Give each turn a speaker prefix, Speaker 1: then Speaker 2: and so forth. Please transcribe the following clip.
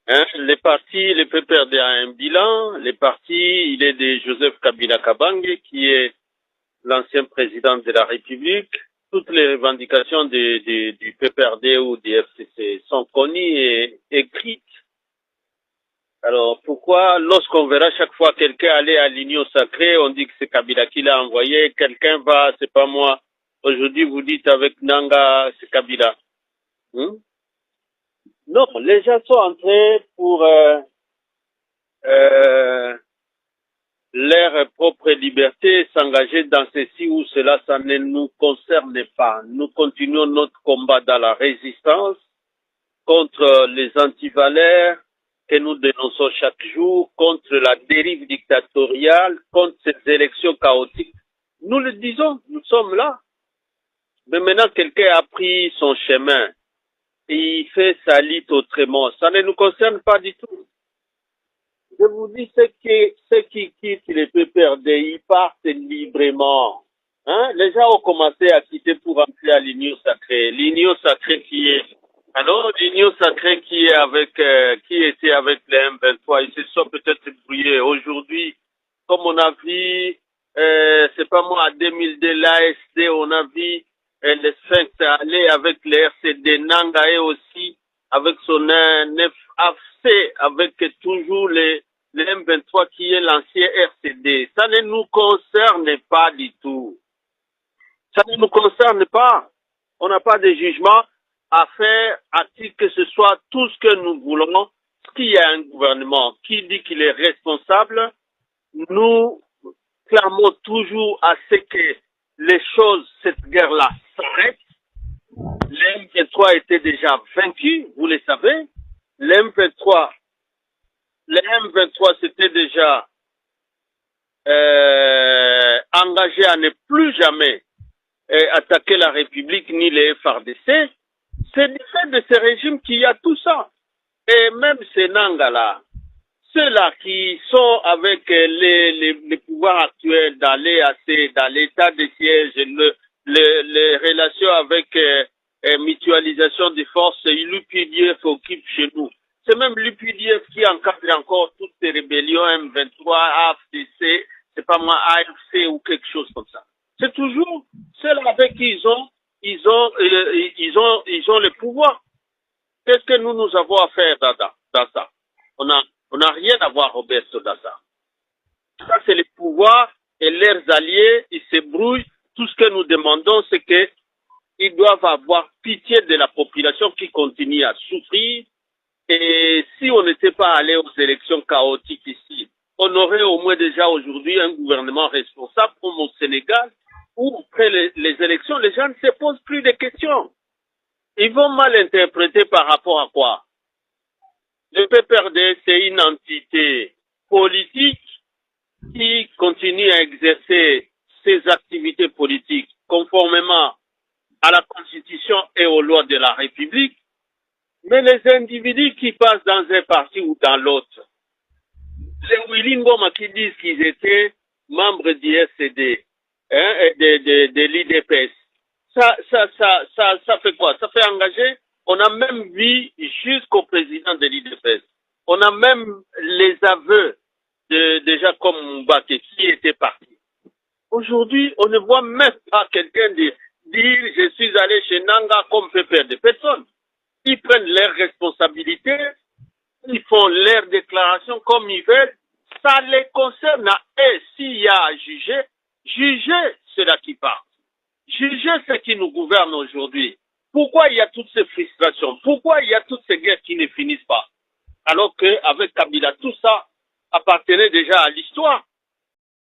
Speaker 1: Hein, les partis, le PPRD a un bilan. Les partis, il est de Joseph Kabila Kabange, qui est l'ancien président de la République. Toutes les revendications du PPRD ou du FCC sont connues et écrites. Alors, pourquoi, lorsqu'on verra chaque fois quelqu'un aller à l'Union sacrée, on dit que c'est Kabila qui l'a envoyé, quelqu'un va, c'est pas moi. Aujourd'hui, vous dites avec Nanga, c'est Kabila. Non, les gens sont entrés pour leur propre liberté, s'engager dans ceci ou cela, ça ne nous concerne pas. Nous continuons notre combat dans la résistance contre les antivaleurs que nous dénonçons chaque jour, contre la dérive dictatoriale, contre ces élections chaotiques. Nous le disons, nous sommes là. Mais maintenant, quelqu'un a pris son chemin et il fait sa lutte autrement. Ça ne nous concerne pas du tout. Je vous dis, ceux qui quittent les PPRD, ils partent librement. Hein? Les gens ont commencé à quitter pour entrer à l'Union sacrée. L'Union sacrée qui est, alors l'Union sacrée qui est avec, qui était avec les M23, ils se sont peut-être brouillés. Aujourd'hui, comme on a vu, c'est pas moi, en 2002, l'ASD, on a vu les Sphinx aller avec les RCD, Nangae aussi, avec son 9AFC, avec toujours les M23 qui est l'ancien RCD. Ça ne nous concerne pas du tout. Ça ne nous concerne pas. On n'a pas de jugement à faire à titre que ce soit tout ce que nous voulons. S'il y a un gouvernement qui dit qu'il est responsable, nous clamons toujours à ce que les choses, cette guerre-là, s'arrête. Les M23 étaient déjà vaincus, vous le savez. Les M23 s'étaient déjà engagés à ne plus jamais attaquer la République ni les FARDC. C'est du fait de ce régime qu'il y a tout ça. Et même ces Nanga-là, ceux-là qui sont avec les pouvoirs actuels dans l'EAC, dans l'état de siège, les relations avec mutualisation des forces, l'UPDF occupe chez nous. C'est même l'UPDF qui encadre encore toutes ces rébellions M23, AFDC, c'est pas moi, AFC ou quelque chose comme ça. C'est toujours ceux-là avec qui ils ont le pouvoir. Qu'est-ce que nous avons à faire dans ça? On n'a rien à voir, Roberto, dans ça. Ça, c'est le pouvoir et leurs alliés, ils se brouillent. Tout ce que nous demandons, c'est qu'ils doivent avoir pitié de la population qui continue à souffrir. Et si on n'était pas allé aux élections chaotiques ici, on aurait au moins déjà aujourd'hui un gouvernement responsable comme au Sénégal, où après les élections, les gens ne se posent plus de questions. Ils vont mal interpréter par rapport à quoi? Le PPRD, c'est une entité politique qui continue à exercer ses activités politiques conformément à la Constitution et aux lois de la République. Mais les individus qui passent dans un parti ou dans l'autre, les Willy Ngoma qui disent qu'ils étaient membres du SCD, hein, de l'IDPS, ça fait quoi? Ça fait engager. On a même vu jusqu'au président de l'IDPS. On a même les aveux de Jacob Mbake qui était parti. Aujourd'hui, on ne voit même pas quelqu'un dire je suis allé chez Nanga comme PPR de personnes. Ils prennent leurs responsabilités, ils font leurs déclarations comme ils veulent. Ça les concerne. Et s'il y a à juger, jugez ceux-là qui partent. Jugez ceux qui nous gouvernent aujourd'hui. Pourquoi il y a toutes ces frustrations? Pourquoi il y a toutes ces guerres qui ne finissent pas? Alors qu'avec Kabila, tout ça appartenait déjà à l'histoire.